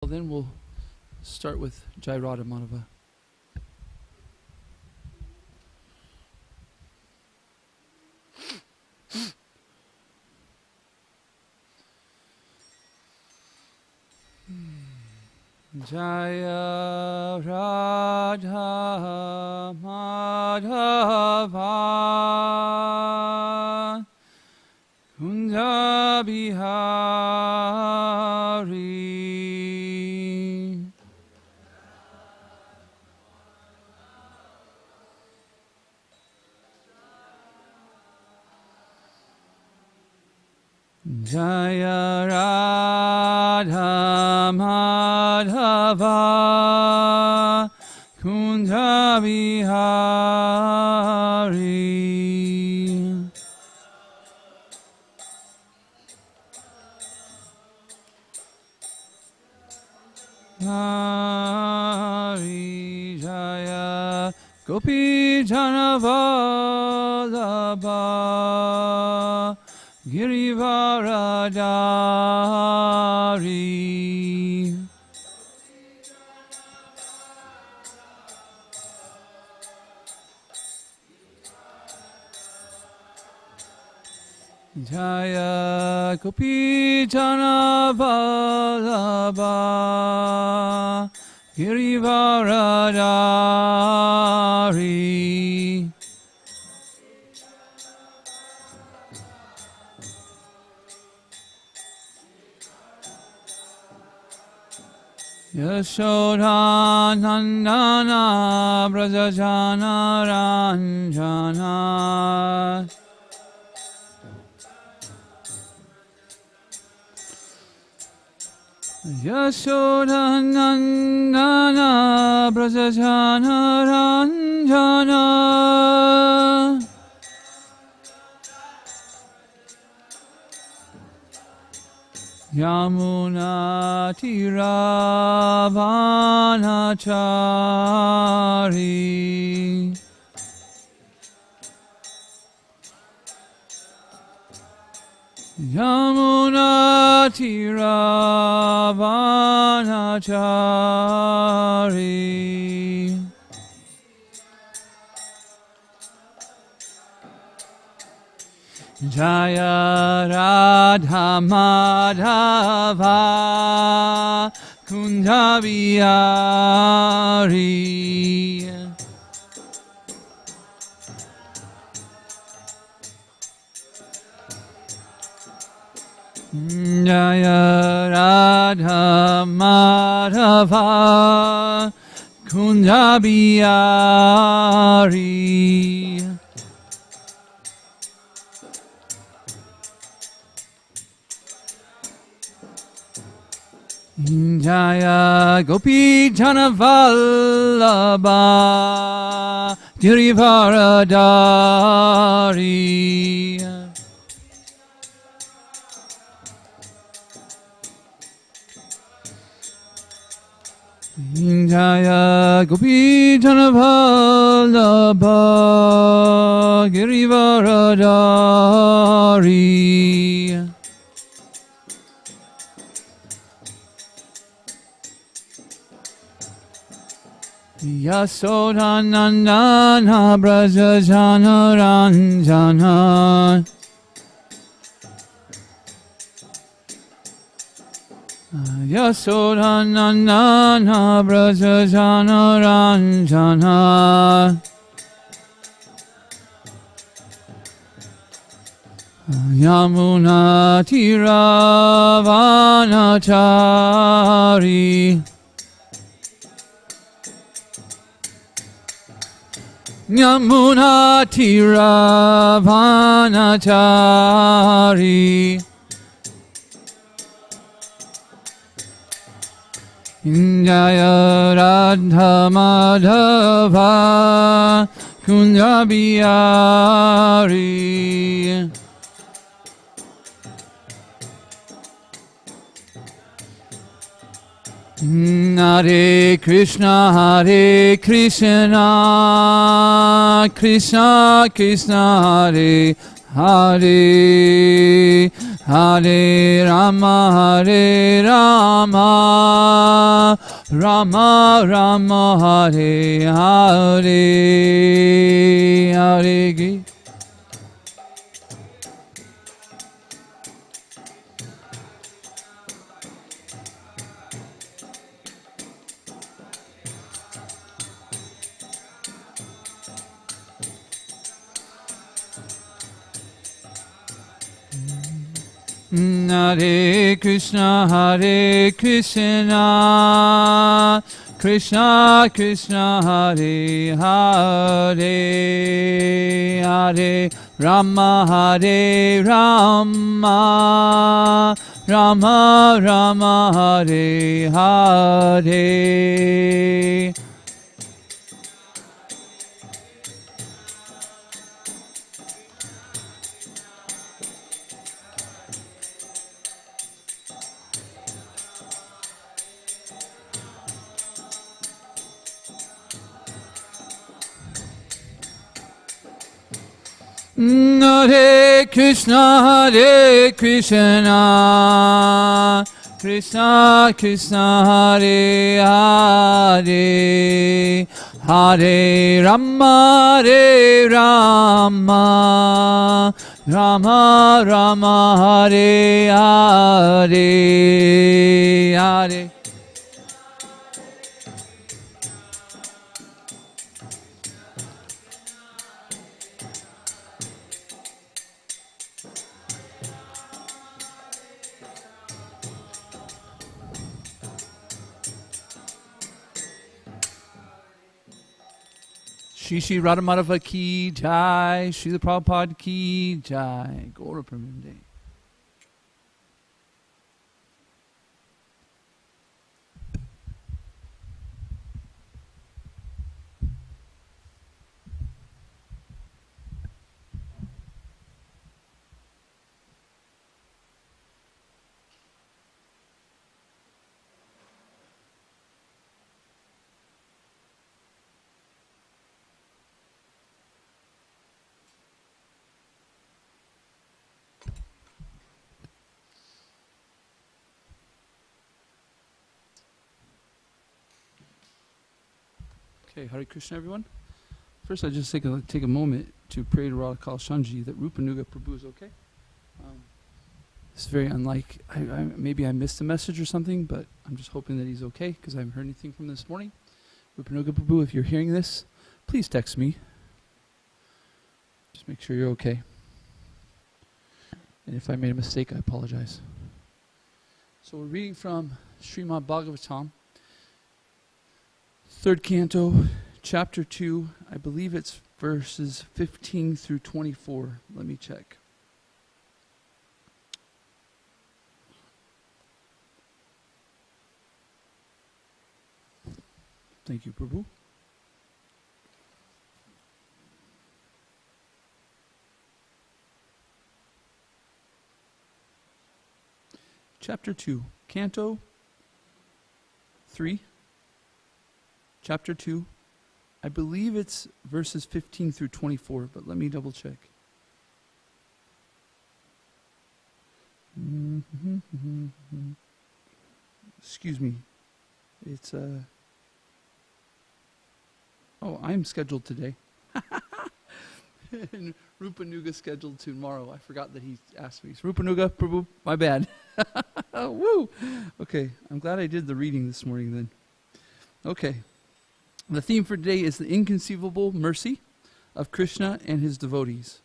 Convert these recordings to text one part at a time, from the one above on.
Then we'll start with Jai Radha Madhava. Jaya Radha Madhava Kunja Bihari Jaya Radha Madhava Kunja Bihari Hari Jaya Gopi Janavallabha Girivaradari Jaya Gopi Janavallabha Girivaradari Yashoda Nandana Brajajana Ranjana Yashoda Nandana Brajajana Ranjana Yamuna Tiravanachari Yamuna Tiravanachari Jaya Radha Madhava Kunja Bihari Jaya Radha Madhava Kunja Bihari Jaya Gopi Janavallabha Girivaradari Jaya Gopi Janavallabha Girivaradari Yasoda Nandana Brajajana Ranjana Yasoda Nandana Brajajana Ranjana Yamuna Tiravanachari Yamuna Tiravanachari Jaya Radha Madhava Kunja Bihari Hare Krishna Krishna Krishna Hare Hare Hare Rama Hare Rama Rama Rama Hare Hare Hare Krishna. Hare Krishna, Hare Krishna, Krishna Krishna, Hare Hare, Hare Rama, Hare Rama, Rama Rama, Hare Hare. Hare Krishna, Hare Krishna, Krishna Krishna, Hare Hare, Hare Rama, Hare Rama, Rama Rama, Hare Hare, Hare. Shri Radhamadhava ki jai, Srila Prabhupada ki jai, Gaura Premanande. Okay, Hare Krishna, everyone. First, I just take a moment to pray to Radha Shanji that Rupanuga Prabhu is okay. It's very unlike, maybe I missed a message or something, but I'm just hoping that he's okay because I haven't heard anything from him this morning. Rupanuga Prabhu, if you're hearing this, please text me. Just make sure you're okay. And if I made a mistake, I apologize. So we're reading from Srimad Bhagavatam, 3rd Canto, Chapter 2. I believe it's verses 15 through 24. Let me check. Thank you, Prabhu. Chapter 2, Canto 3, Chapter 2. I believe it's verses 15 through 24, but let me double check. Excuse me. It's oh, I'm scheduled today. And Rupanuga scheduled tomorrow. I forgot that he asked me. Rupanuga, Prabhu, my bad. Woo! Okay, I'm glad I did the reading this morning then. Okay. The theme for today is the inconceivable mercy of Krishna and his devotees.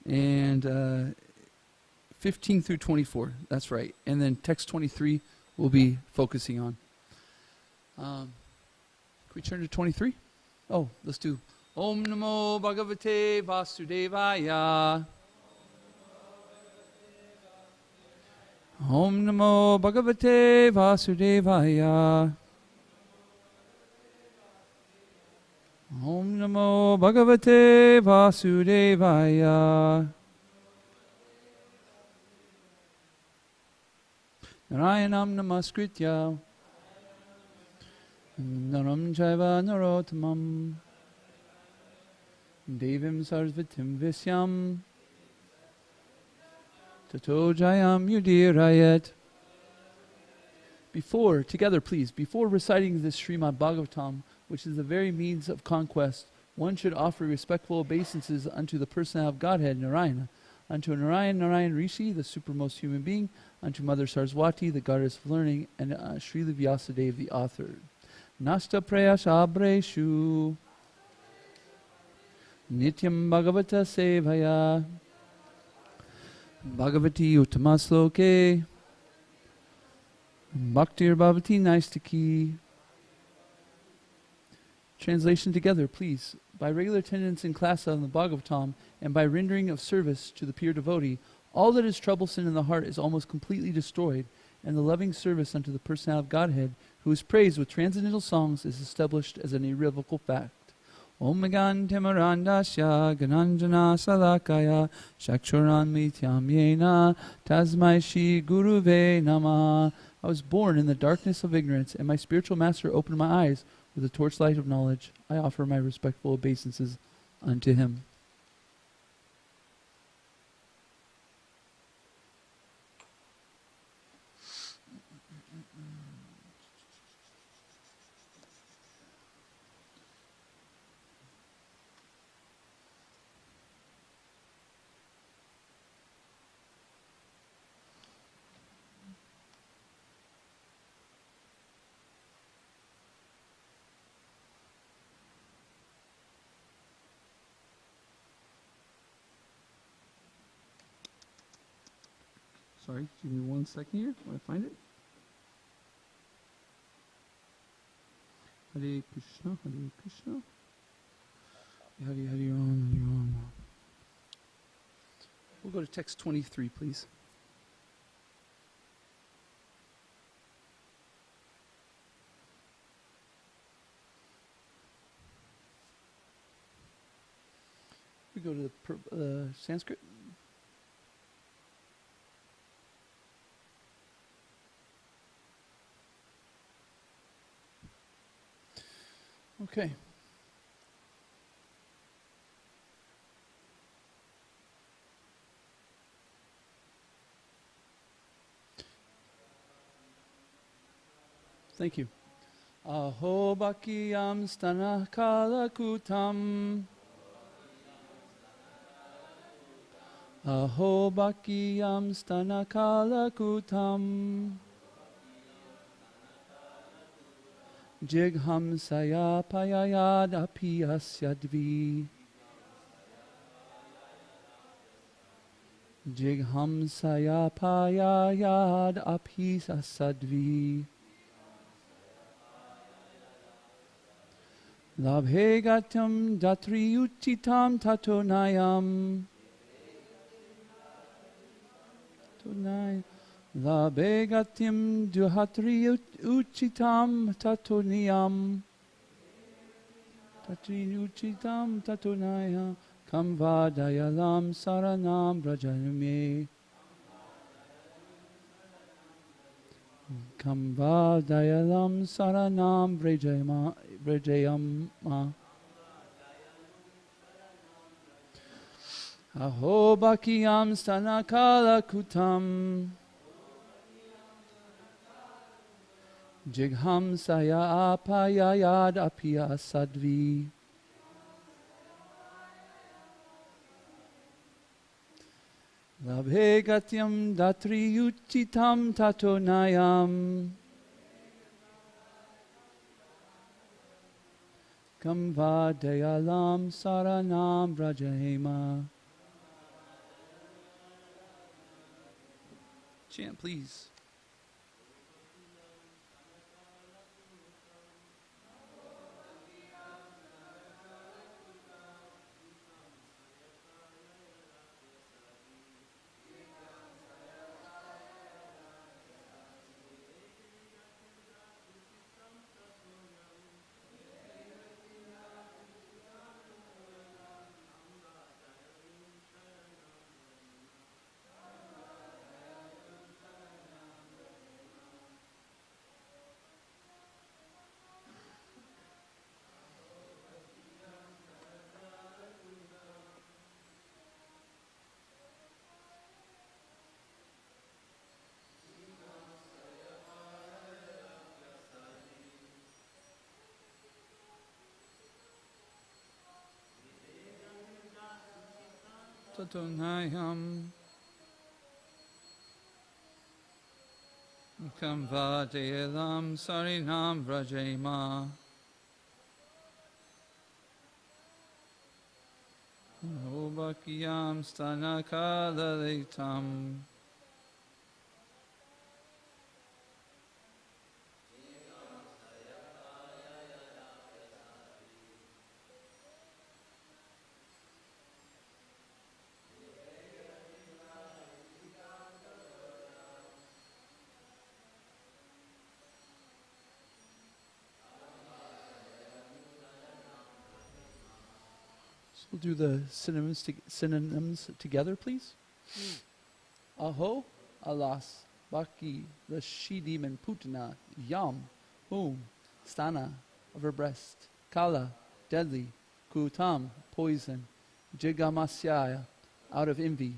And 15 through 24, that's right. And then text 23 we'll be focusing on. Can we turn to 23? Oh, let's do Om Namo Bhagavate Vasudevaya. Om Namo Bhagavate Vasudevaya. Om Namo Bhagavate Vasudevaya. Narayanam Namaskritya Naram Chaiva Narottamam Devim Sarasvatim Visyam Tato Jayam Yudirayet. Together please, before reciting this Srimad Bhagavatam, which is the very means of conquest, one should offer respectful obeisances unto the personality of Godhead, Narayana, unto Narayan Rishi, the supermost human being, unto Mother Saraswati, the goddess of learning, and Srila Vyasadeva, the author. Nasta prayashabreshu Nityam Bhagavata Sevaya Bhagavati Uttamasloke Bhaktir Bhavati Naistaki. Translation together, please. By regular attendance in class on the Bhagavatam and by rendering of service to the pure devotee, all that is troublesome in the heart is almost completely destroyed, and the loving service unto the personality of Godhead, who is praised with transcendental songs, is established as an irrevocable fact. Om Megan Temarandasya Gananjana Salakaya Shakshuran Mityam Yena Tasmai Shri Guruve Nama. I was born in the darkness of ignorance, and my spiritual master opened my eyes with the torchlight of knowledge. I offer my respectful obeisances unto him. Sorry, give me 1 second here while I find it. Hare Krishna, Hare Krishna. Hare Hare Ram, Hare Ram. We'll go to text 23, please. We go to the Sanskrit. Okay. Thank you. Aho bakiyam stana kalakutam. Aho bakiyam stana kalakutam. Jighamsaya payayad apiyasyadvi. Jighamsaya payayad apiyasadvi. Labhe gatam datri uchitam tatonayam. Labhe gatim duhatri uchitam tatoniyam. Tatri uchitam tatonaya. Kamvadayalam saranam brajaname. Kamvadayalam saranam brajayama. Aho bakiyam stanakala kutam. Jigham saya apayayad apiyasadvi. Labhe gatyam datri uchitam tatonayam. Kamvadayalam saranam brajahema. Chant, please. Satunayam Kamvadelam Sarinam Vrajema Obakiyam Stanakadalitam We'll do the synonyms together, please. Aho, alas, baki, the she-demon putana, yam, whom, stana, of her breast, kala, deadly, kutam, poison, jigamasyaya, out of envy,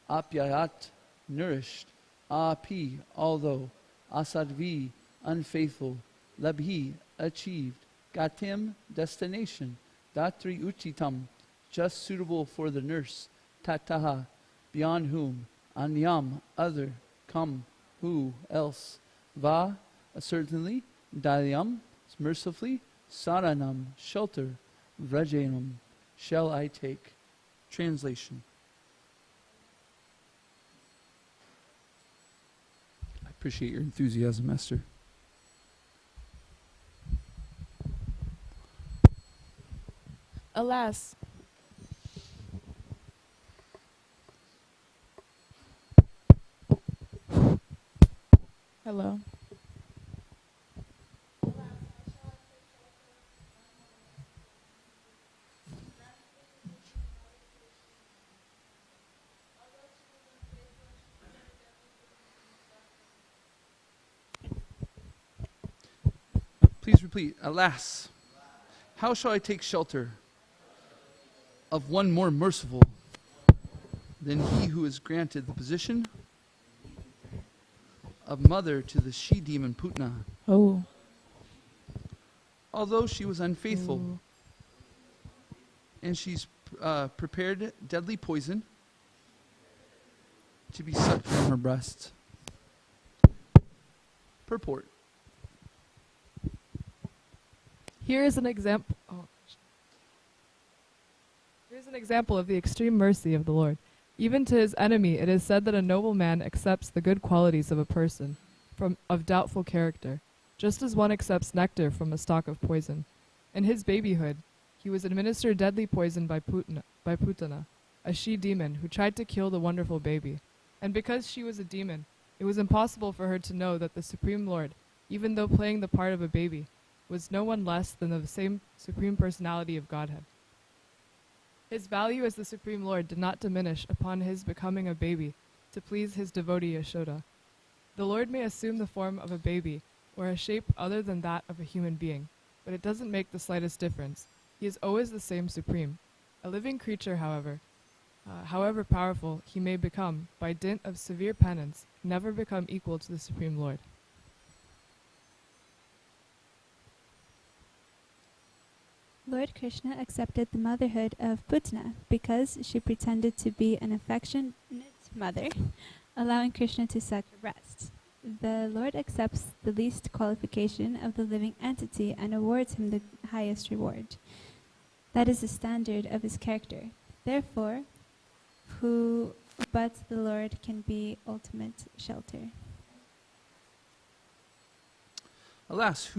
apyayat, nourished, api, although, asadvi, unfaithful, labhi, achieved, gatim, destination, datri uchitam, just suitable for the nurse, tataha, beyond whom, anyam, other, come, who, else, va, certainly, dalyam, mercifully, saranam, shelter, vrajanam, shall I take. Translation. I appreciate your enthusiasm, Esther. Alas, hello. Please repeat. Alas, how shall I take shelter of one more merciful than he who is granted the position of mother to the she-demon Putna, Oh. although she was unfaithful, Ooh. and she's prepared deadly poison to be sucked from her breast. Purport. Here is an example. Here's an example of the extreme mercy of the Lord. Even to his enemy, it is said that a noble man accepts the good qualities of a person of doubtful character, just as one accepts nectar from a stalk of poison. In his babyhood, he was administered deadly poison by Putana, a she-demon who tried to kill the wonderful baby. And because she was a demon, it was impossible for her to know that the Supreme Lord, even though playing the part of a baby, was no one less than the same Supreme Personality of Godhead. His value as the Supreme Lord did not diminish upon his becoming a baby to please his devotee Yashoda. The Lord may assume the form of a baby or a shape other than that of a human being, but it doesn't make the slightest difference. He is always the same Supreme. A living creature, however powerful he may become, by dint of severe penance, can never become equal to the Supreme Lord. Lord Krishna accepted the motherhood of Putana because she pretended to be an affectionate mother, allowing Krishna to suck her breast. The Lord accepts the least qualification of the living entity and awards him the highest reward. That is the standard of his character. Therefore, who but the Lord can be ultimate shelter? Alas,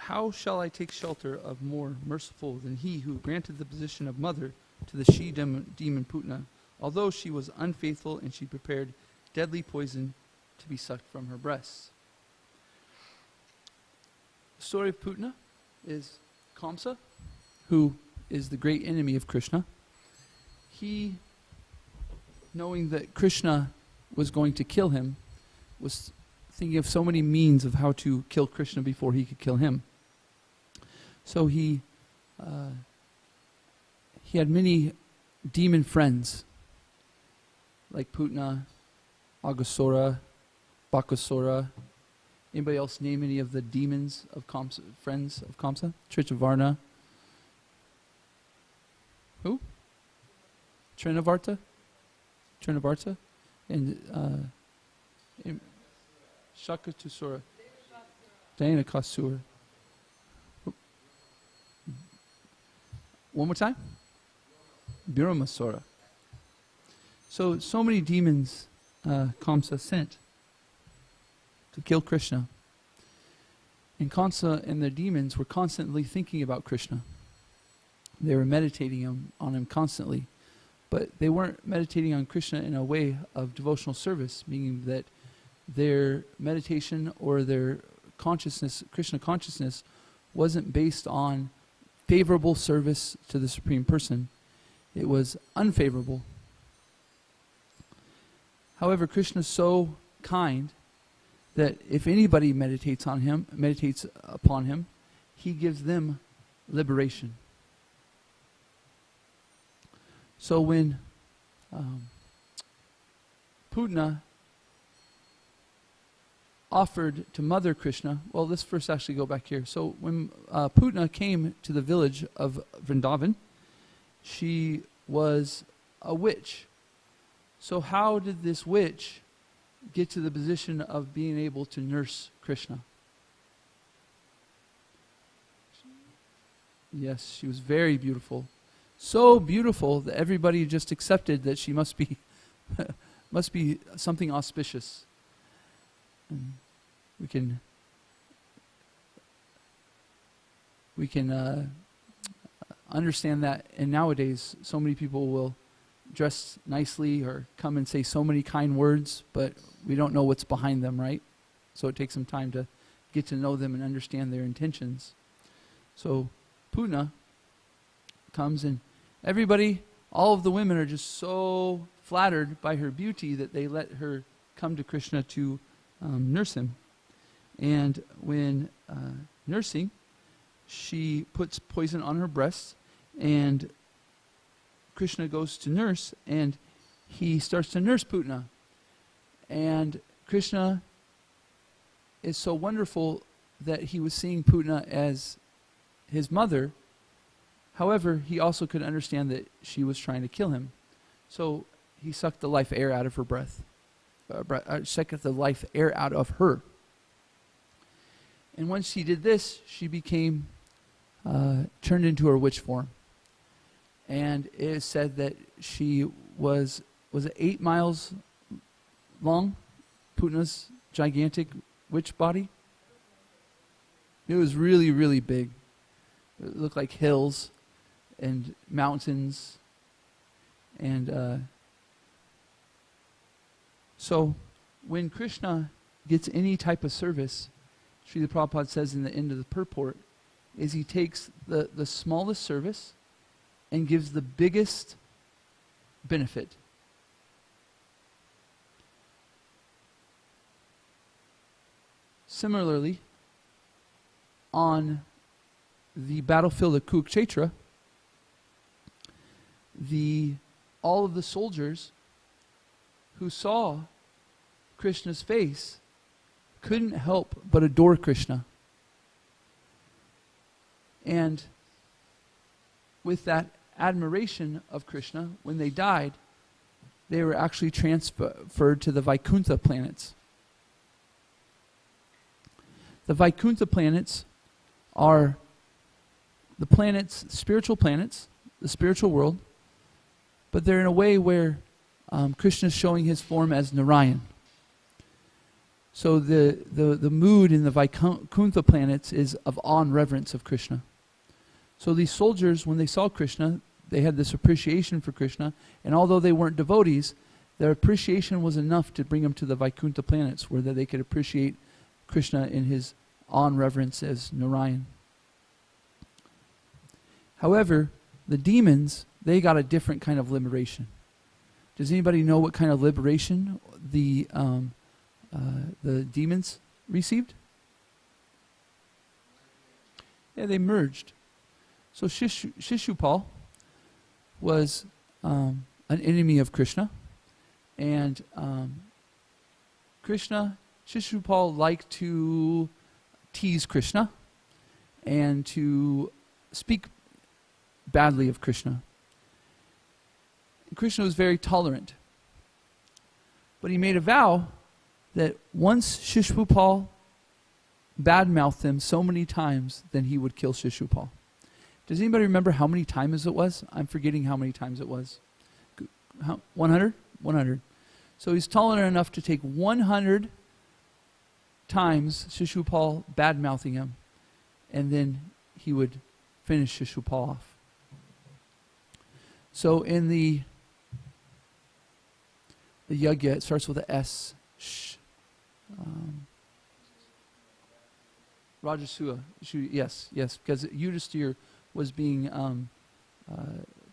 how shall I take shelter of more merciful than he who granted the position of mother to the she-demon Putna, although she was unfaithful and she prepared deadly poison to be sucked from her breasts? The story of Putna is Kamsa, who is the great enemy of Krishna. He, knowing that Krishna was going to kill him, was thinking of so many means of how to kill Krishna before he could kill him. So he had many demon friends, like Putna, Aghasura, Bakasura. Anybody else name any of the demons of Kamsa, friends of Kamsa? Tritavarna. Who? Trinavarta? Trinavarta, and Shakatusura, Dhanakasura. One more time? Biramasura. So many demons Kamsa sent to kill Krishna. And Kamsa and the demons were constantly thinking about Krishna. They were meditating on him constantly. But they weren't meditating on Krishna in a way of devotional service, meaning that their meditation or their consciousness, Krishna consciousness, wasn't based on favorable service to the Supreme Person. It was unfavorable. However, Krishna is so kind that if anybody meditates upon him, he gives them liberation. So when Putna offered to mother Krishna, well, let's first actually go back here. So when Putna came to the village of Vrindavan, she was a witch. So how did this witch get to the position of being able to nurse Krishna? Yes, she was very beautiful. So beautiful that everybody just accepted that she must be must be something auspicious. And we can understand that. And nowadays, so many people will dress nicely or come and say so many kind words, but we don't know what's behind them, right? So it takes some time to get to know them and understand their intentions. So Putna comes, and everybody, all of the women are just so flattered by her beauty that they let her come to Krishna to nurse him. And when nursing, she puts poison on her breast, and Krishna goes to nurse, and he starts to nurse Putna. And Krishna is so wonderful that he was seeing Putna as his mother. However, he also could understand that she was trying to kill him. So he sucked the life air out of her breath. Sucked the life air out of her. And once she did this, she became turned into her witch form. And it is said that she was it 8 miles long? Putna's gigantic witch body? It was really, really big. It looked like hills and mountains. And so when Krishna gets any type of service, Srila Prabhupada says in the end of the purport, is he takes the smallest service and gives the biggest benefit. Similarly, on the battlefield of Kurukshetra, all of the soldiers who saw Krishna's face couldn't help but adore Krishna. And with that admiration of Krishna, when they died, they were actually transferred to the Vaikuntha planets. The Vaikuntha planets are the planets, spiritual planets, the spiritual world, but they're in a way where Krishna is showing his form as Narayan. So the mood in the Vaikuntha planets is of awe and reverence of Krishna. So these soldiers, when they saw Krishna, they had this appreciation for Krishna, and although they weren't devotees, their appreciation was enough to bring them to the Vaikuntha planets, where they could appreciate Krishna in his awe and reverence as Narayan. However, the demons, they got a different kind of liberation. Does anybody know what kind of liberation the demons received? Yeah, they merged. So Shishupal was an enemy of Krishna, and Shishupal liked to tease Krishna and to speak badly of Krishna. Krishna was very tolerant, But he made a vow that once Shishupal badmouthed him so many times, then he would kill Shishupal. Does anybody remember how many times it was? I'm forgetting how many times it was. 100? 100. So he's taller enough to take 100 times Shishupal bad-mouthing him, and then he would finish Shishupal off. So in the yagya, it starts with a S. Rajasuya. Yes, because Yudhisthira was being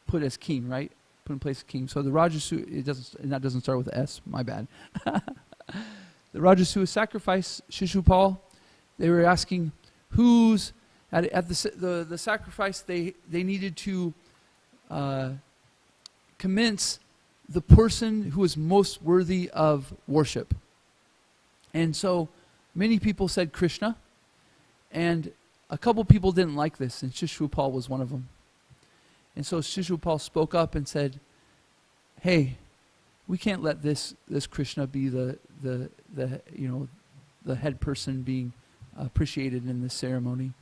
put as king, right? Put in place as king. So the Rajasuya, that doesn't start with S. My bad. The Rajasuya sacrifice Shishupal. They were asking who's at the sacrifice. They needed to commence the person who is most worthy of worship. And so many people said Krishna, and a couple people didn't like this, and Shishupal was one of them. And so Shishupal spoke up and said, "Hey, we can't let this Krishna be the head person being appreciated in this ceremony."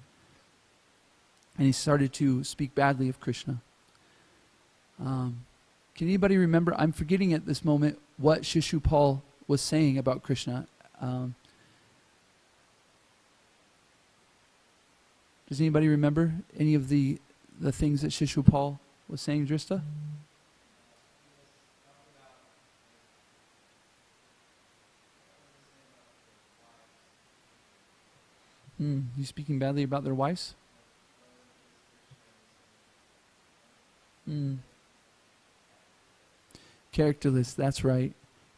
And he started to speak badly of Krishna. Can anybody remember? I'm forgetting at this moment what Shishupal was saying about Krishna. Does anybody remember any of the things that Shishupal was saying, Drista? He's speaking badly about their wives? Characterless, that's right.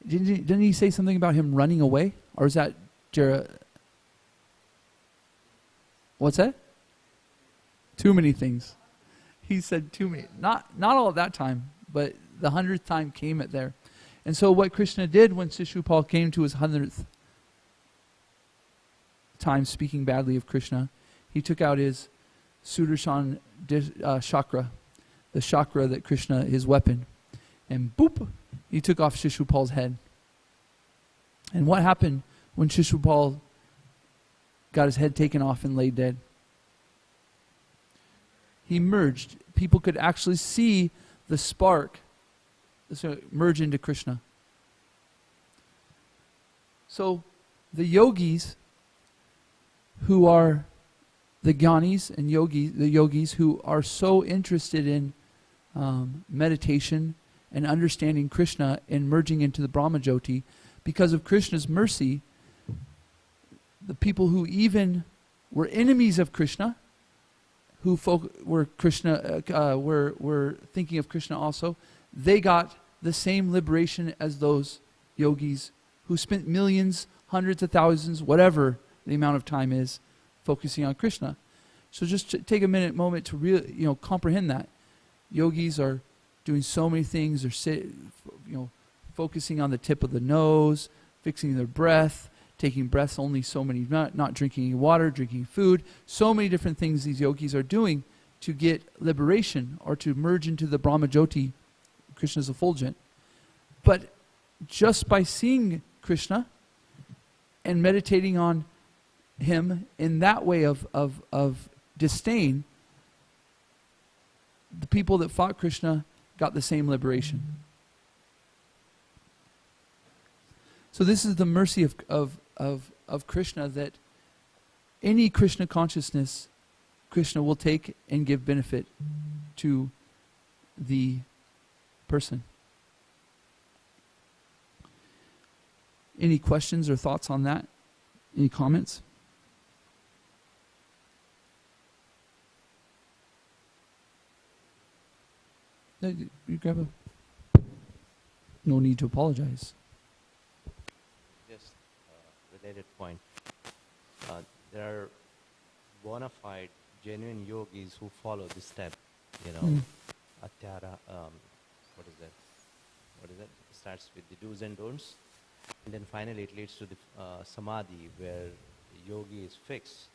Didn't he say something about him running away? Or is that what's that? Too many things. He said too many. Not all at that time, but the 100th time came it there. And so what Krishna did when Shishupal came to his 100th time speaking badly of Krishna, he took out his Sudarshan chakra, the chakra that Krishna, his weapon, and boop, he took off Shishupal's head. And what happened when Shishupal got his head taken off and lay dead? He merged. People could actually see the spark merge into Krishna. So the yogis who are the jnanis and the yogis who are so interested in meditation and understanding Krishna and merging into the Brahmajyoti, because of Krishna's mercy, the people who even were enemies of Krishna, who were thinking of Krishna also, they got the same liberation as those yogis who spent millions, hundreds of thousands, whatever the amount of time is, focusing on Krishna. So just take a moment to really, comprehend that. Yogis are doing so many things. They're focusing on the tip of the nose, fixing their breath, taking breaths only so many, not drinking any water, drinking food. So many different things these yogis are doing to get liberation or to merge into the Brahmajyoti, Krishna's effulgent. But just by seeing Krishna and meditating on him in that way of disdain, the people that fought Krishna got the same liberation. So this is the mercy of Krishna, that any Krishna consciousness, Krishna will take and give benefit to the person. Any questions or thoughts on that? Any comments? You grab a... No need to apologize. Just related point. There are bona fide, genuine yogis who follow this step. Atyara, what is that? It starts with the do's and don'ts. And then finally it leads to the samadhi, where yogi is fixed,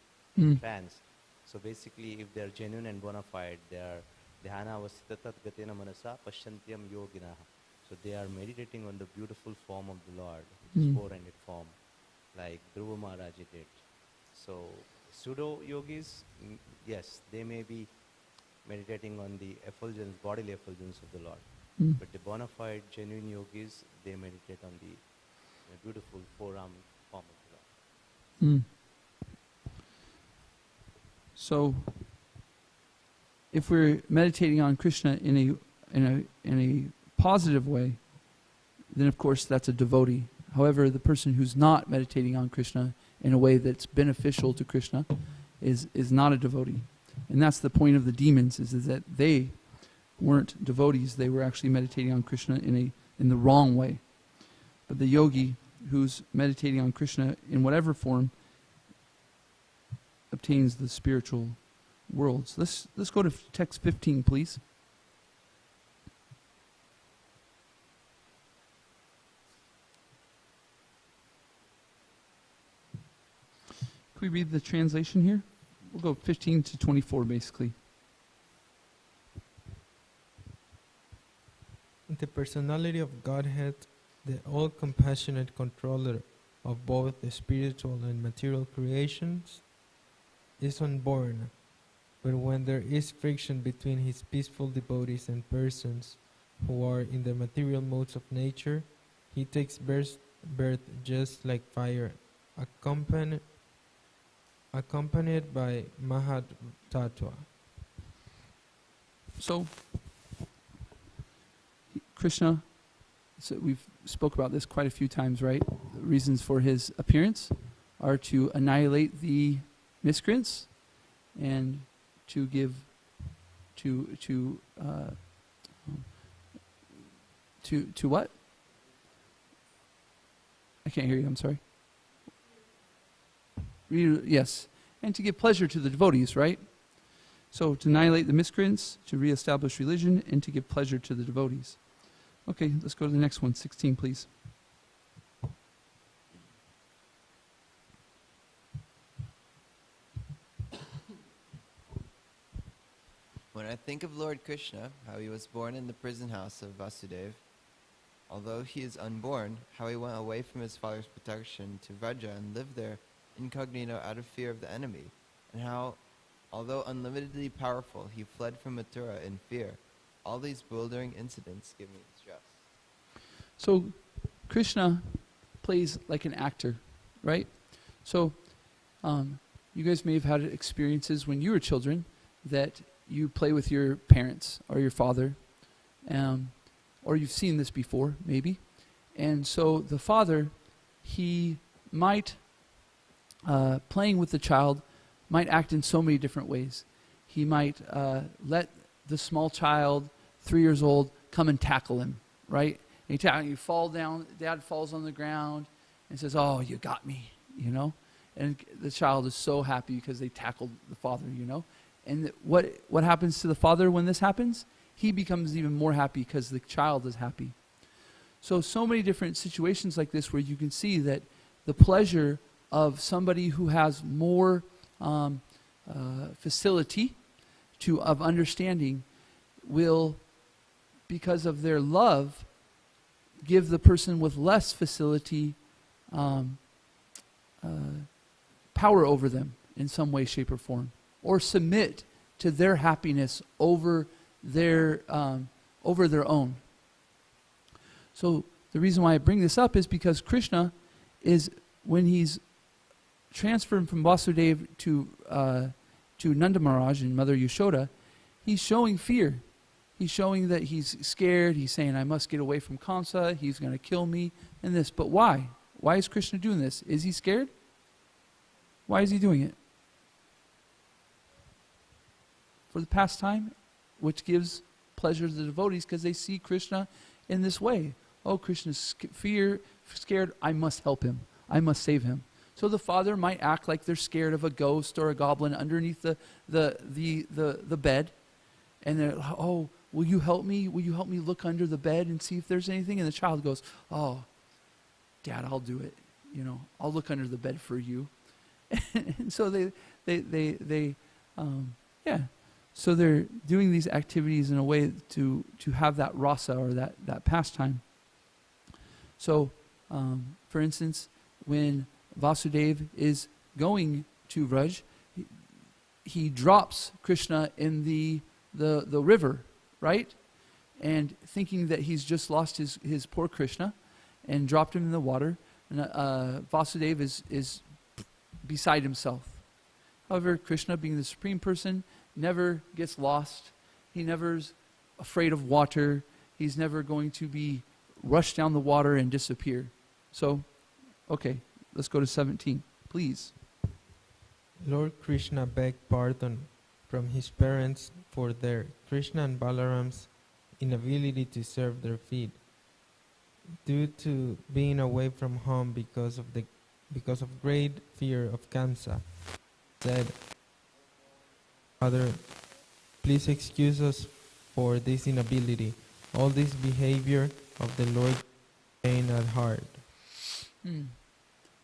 trance. So basically, if they are genuine and bona fide, they are dhyana vasitatat gatena manasa pasyantyam yoginaha. So they are meditating on the beautiful form of the Lord, which is four-ended form, like Dhruva Maharaj did. So pseudo yogis, yes, they may be meditating on the effulgence, bodily effulgence of the Lord. But the bona fide, genuine yogis, they meditate on the beautiful four-armed form of the Lord. So, if we're meditating on Krishna in a positive way, then of course that's a devotee. However, the person who's not meditating on Krishna in a way that's beneficial to Krishna is not a devotee. And that's the point of the demons, is that they weren't devotees, they were actually meditating on Krishna in the wrong way. But the yogi who's meditating on Krishna in whatever form obtains the spiritual worlds. Let's go to text 15, please. Can we read the translation here? We'll go 15 to 24, basically. The personality of Godhead, the all-compassionate controller of both the spiritual and material creations, is unborn, but when there is friction between his peaceful devotees and persons who are in the material modes of nature, he takes birth just like fire, accompanied by Mahat Tattva. So, Krishna, so we've spoke about this quite a few times, right? The reasons for his appearance are to annihilate the miscreants and to give to what? I can't hear you, I'm sorry. Yes, and to give pleasure to the devotees, right? So to annihilate the miscreants, to reestablish religion, and to give pleasure to the devotees. Okay, let's go to the next one, 16, please. When I think of Lord Krishna, how he was born in the prison house of Vasudeva, although he is unborn, how he went away from his father's protection to Vraja and lived there incognito out of fear of the enemy, and how, although unlimitedly powerful, he fled from Mathura in fear. All these bewildering incidents give me distress. So Krishna plays like an actor, right? So you guys may have had experiences when you were children that you play with your parents or your father, or you've seen this before, maybe. And so the father, he might, playing with the child, might act in so many different ways. He might let the small child, 3 years old, come and tackle him, right? And you fall down, dad falls on the ground and says, "Oh, you got me," you know? And the child is so happy because they tackled the father, you know? And what happens to the father when this happens? He becomes even more happy because the child is happy. So many different situations like this where you can see that the pleasure of somebody who has more facility of understanding will, because of their love, give the person with less facility power over them in some way, shape, or form, or submit to their happiness over their own. So the reason why I bring this up is because Krishna is, when he's transferred from Vasudeva to Nanda Maharaj and Mother Yashoda, he's showing fear. He's showing that he's scared. He's saying, "I must get away from Kamsa. He's going to kill me," and this. But why? Why is Krishna doing this? Is he scared? Why is he doing it? For the pastime, which gives pleasure to the devotees because they see Krishna in this way. Oh, Krishna's scared. I must help him. I must save him. So the father might act like they're scared of a ghost or a goblin underneath the bed, and they're, "Oh, will you help me? Will you help me look under the bed and see if there's anything?" And the child goes, "Oh, Dad, I'll do it. You know, I'll look under the bed for you." And so So they're doing these activities in a way to have that rasa, or that pastime. So, for instance, when Vasudeva is going to Vraj, he drops Krishna in the river, right? And thinking that he's just lost his poor Krishna, and dropped him in the water. And Vasudeva is beside himself. However, Krishna, being the Supreme Person, never gets lost. He never's afraid of water. He's never going to be rushed down the water and disappear. So, okay, let's go to 17, please. Lord Krishna begged pardon from his parents for their Krishna and Balaram's inability to serve their feet due to being away from home because of great fear of Kamsa. Said, Father, please excuse us for this inability. All this behavior of the Lord pain at heart.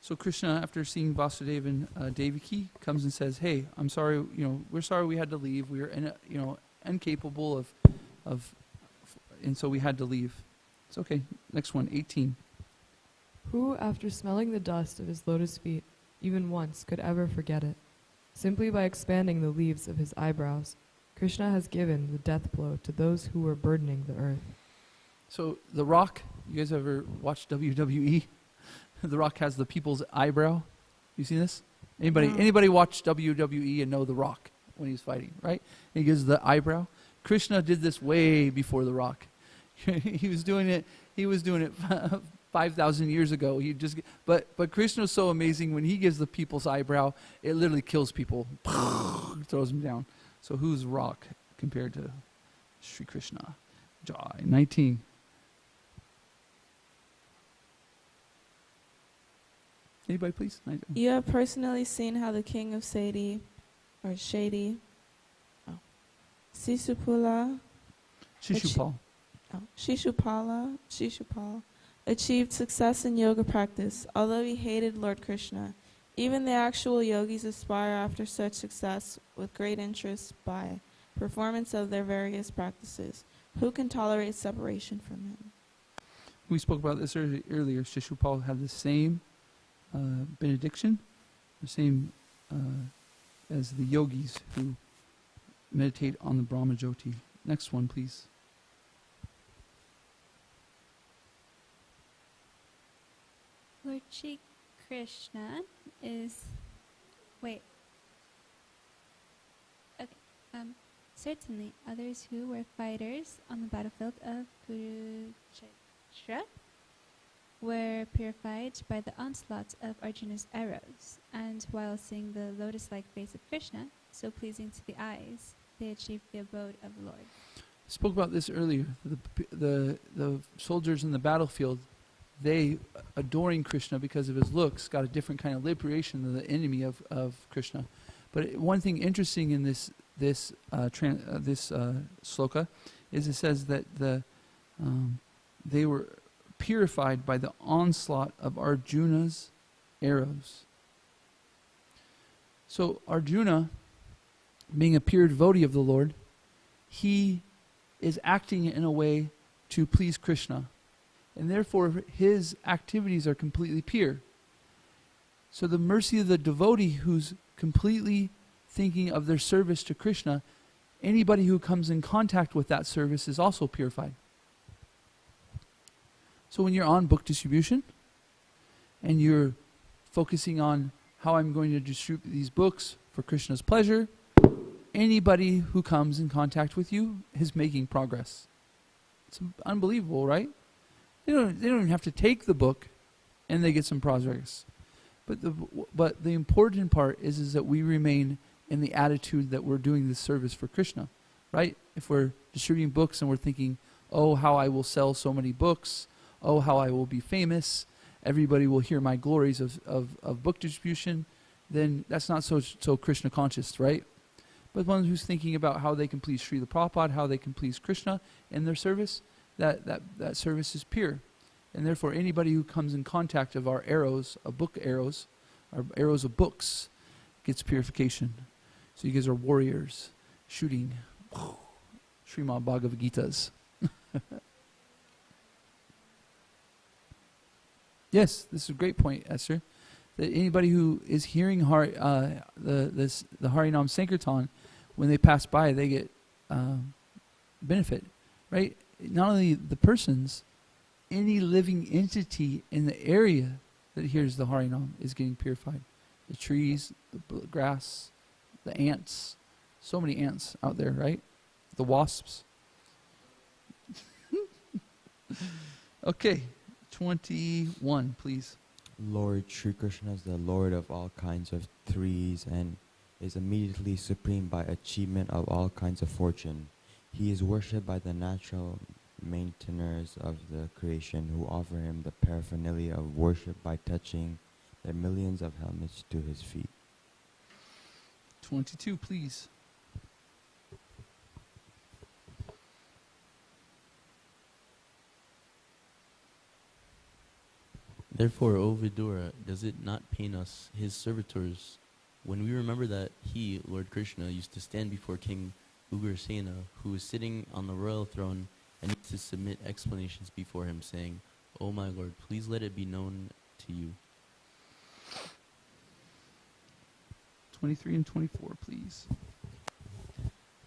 So Krishna, after seeing Vasudeva and Devaki, comes and says, "Hey, I'm sorry. We're sorry we had to leave. We were, incapable and so we had to leave." It's okay. Next one, 18. Who, after smelling the dust of his lotus feet, even once could ever forget it? Simply by expanding the leaves of his eyebrows, Krishna has given the death blow to those who were burdening the earth. So The Rock, you guys ever watched WWE? The Rock has the people's eyebrow. You seen this? Anybody watch WWE and know The Rock when he's fighting, right? And he gives the eyebrow. Krishna did this way before The Rock. He was doing it 5,000 years ago. But Krishna's so amazing. When he gives the people's eyebrow, it literally kills people. Throws them down. So who's Rock compared to Sri Krishna? Jai. 19. Anybody, please? 19. You have personally seen how the king of Shishupala achieved success in yoga practice, although he hated Lord Krishna. Even the actual yogis aspire after such success with great interest by performance of their various practices. Who can tolerate separation from him? We spoke about this earlier. Shishupal had the same benediction, the same as the yogis who meditate on the Brahma Jyoti. Next one, please. Lord Shri Krishna is... Wait. Okay. Certainly, others who were fighters on the battlefield of Kurukshetra were purified by the onslaught of Arjuna's arrows, and while seeing the lotus-like face of Krishna, so pleasing to the eyes, they achieved the abode of the Lord. I spoke about this earlier. The soldiers in the battlefield, they, adoring Krishna because of his looks, got a different kind of liberation than the enemy of Krishna. But one thing interesting in this sloka is it says that they were purified by the onslaught of Arjuna's arrows. So Arjuna, being a pure devotee of the Lord, he is acting in a way to please Krishna. And therefore his activities are completely pure. So the mercy of the devotee who's completely thinking of their service to Krishna, anybody who comes in contact with that service is also purified. So when you're on book distribution and you're focusing on how I'm going to distribute these books for Krishna's pleasure, anybody who comes in contact with you is making progress. It's unbelievable, right? They don't even have to take the book and they get some progress. But the important part is that we remain in the attitude that we're doing this service for Krishna, right? If we're distributing books and we're thinking, oh, how I will sell so many books, oh, how I will be famous, everybody will hear my glories of book distribution, then that's not so Krishna conscious, right? But one who's thinking about how they can please Srila Prabhupada, how they can please Krishna in their service, that service is pure. And therefore anybody who comes in contact of our arrows, of book arrows, our arrows of books, gets purification. So you guys are warriors. shooting Srimad Bhagavad Gita's. Yes, this is a great point, Esther. That anybody who is hearing the Harinam Sankirtan, when they pass by, they get benefit, right? Not only the persons, any living entity in the area that hears the Harinam is getting purified. The trees, the grass, the ants. So many ants out there, right? The wasps. Okay, 21, please. Lord Sri Krishna is the Lord of all kinds of trees and is immediately supreme by achievement of all kinds of fortune. He is worshipped by the natural maintainers of the creation who offer him the paraphernalia of worship by touching their millions of helmets to his feet. 22, please. Therefore, O Vidura, does it not pain us, his servitors, when we remember that he, Lord Krishna, used to stand before King Ugrasena, who was sitting on the royal throne, and used to submit explanations before him, saying, O my Lord, please let it be known to you. 23 and 24, please.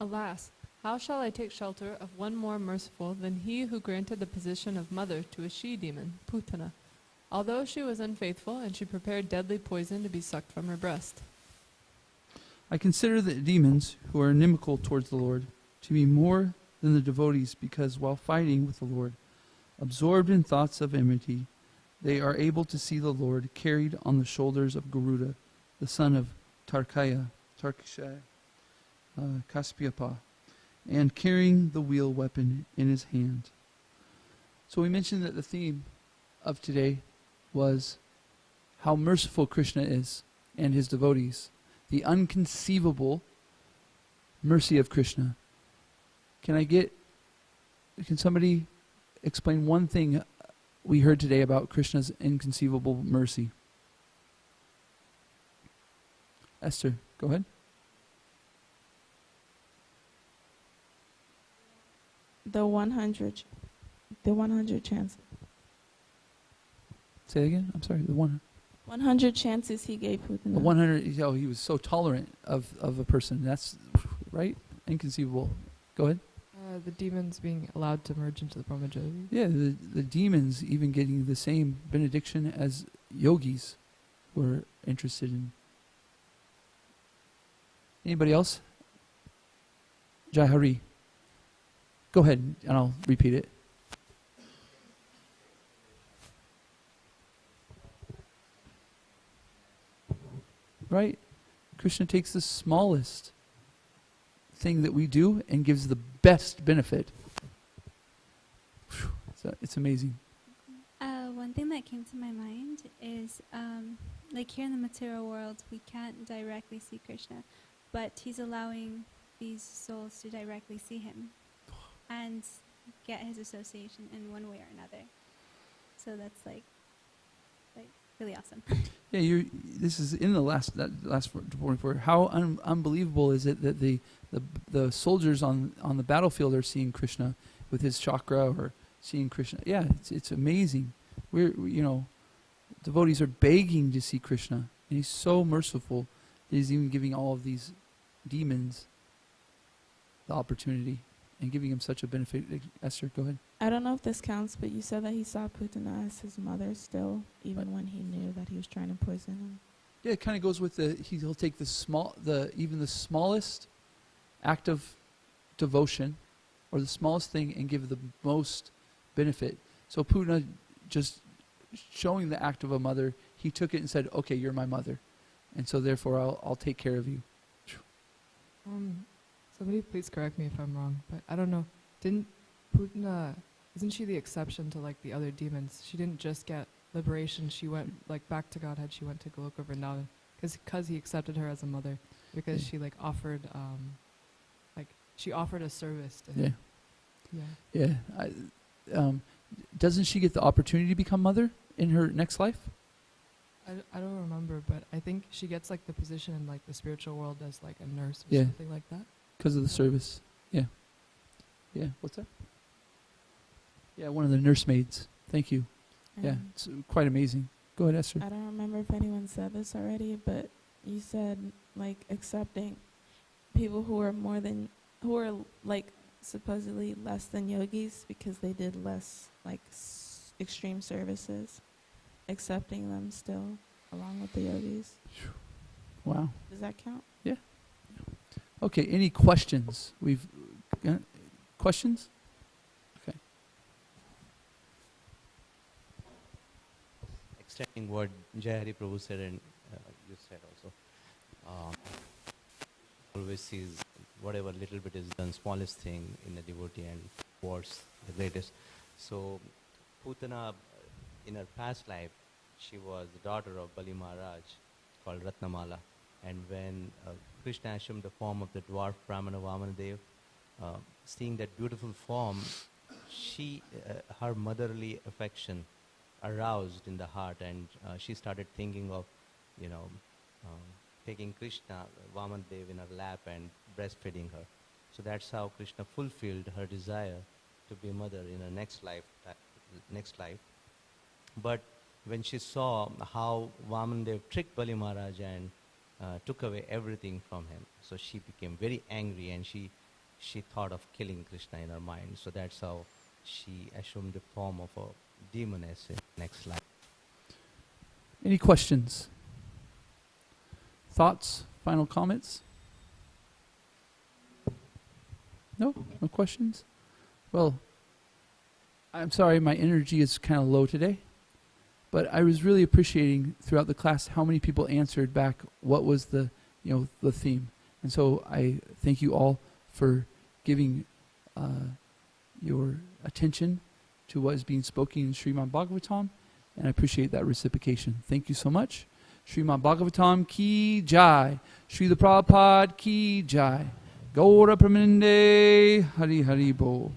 Alas, how shall I take shelter of one more merciful than he who granted the position of mother to a she-demon, Putana, although she was unfaithful and she prepared deadly poison to be sucked from her breast? I consider the demons who are inimical towards the Lord to be more than the devotees, because while fighting with the Lord, absorbed in thoughts of enmity, they are able to see the Lord carried on the shoulders of Garuda, the son of Tarkshaya, Kaspiyapa, and carrying the wheel weapon in his hand. So we mentioned that the theme of today was how merciful Krishna is and his devotees. The unconceivable mercy of Krishna. Can somebody explain one thing we heard today about Krishna's inconceivable mercy? Esther, go ahead. The 100 chances. Say it again. I'm sorry. The 100 chances he gave Putana. The 100. Oh, he was so tolerant of a person. That's right. Inconceivable. Go ahead. The demons being allowed to merge into the Brahmajyoti. Yeah, the demons even getting the same benediction as yogis were interested in. Anybody else? Jai Hari. Go ahead, and I'll repeat it. Right? Krishna takes the smallest thing that we do and gives the best benefit. It's amazing. One thing that came to my mind is, like here in the material world, we can't directly see Krishna, but he's allowing these souls to directly see him and get his association in one way or another. So that's like really awesome. Yeah, this is in the last 24. How unbelievable is it that the soldiers on the battlefield are seeing Krishna with his chakra, or seeing Krishna? Yeah, it's amazing. Devotees are begging to see Krishna, and he's so merciful that he's even giving all of these demons the opportunity and giving him such a benefit. Esther, go ahead. I don't know if this counts, but you said that he saw Putana as his mother still, even when he knew that he was trying to poison him. Yeah, it kind of goes with he'll take even the smallest act of devotion, or the smallest thing, and give the most benefit. So Putana, just showing the act of a mother, he took it and said, "Okay, you're my mother, and so therefore I'll take care of you." Somebody please correct me if I'm wrong, but I don't know. Didn't Putana, isn't she the exception to like the other demons? She didn't just get liberation. She went back to Godhead. She went to Goloka Vrindavan because he accepted her as a mother, because she offered she offered a service to him. Yeah. Doesn't she get the opportunity to become mother in her next life? I don't remember, but I think she gets the position in the spiritual world as a nurse or Yeah. something like that. Because of the service. Yeah. Yeah. What's that? Yeah, one of the nursemaids. Thank you. Yeah, it's quite amazing. Go ahead, Esther. I don't remember if anyone said this already, but you said like accepting people who are who are like supposedly less than yogis because they did less like extreme services, accepting them still along with the yogis. Wow. Does that count? Yeah. Okay, any questions? Questions? Okay. Extending what Jayahari Prabhu said and you said also. Always sees whatever little bit is done, smallest thing in a devotee and towards the greatest. So Putana, in her past life, she was the daughter of Bali Maharaj called Ratnamala. And when Krishna assumed the form of the dwarf Brahmana Vamanadev, seeing that beautiful form, her motherly affection aroused in the heart, and she started thinking of, taking Krishna, Vamanadev, in her lap and breastfeeding her. So that's how Krishna fulfilled her desire to be mother in her next life. But when she saw how Vamanadev tricked Bali Maharaj and took away everything from him, so she became very angry and she thought of killing Krishna in her mind. So that's how she assumed the form of a demoness in next life. Any questions? Thoughts? Final comments? No? No questions? Well, I'm sorry my energy is kind of low today, but I was really appreciating throughout the class how many people answered back what was the theme. And so I thank you all for giving your attention to what is being spoken in Srimad Bhagavatam, and I appreciate that reciprocation. Thank you so much. Srimad Bhagavatam ki jai. Srila Prabhupada ki jai. Gaura Pramanande Hari Hari Bo.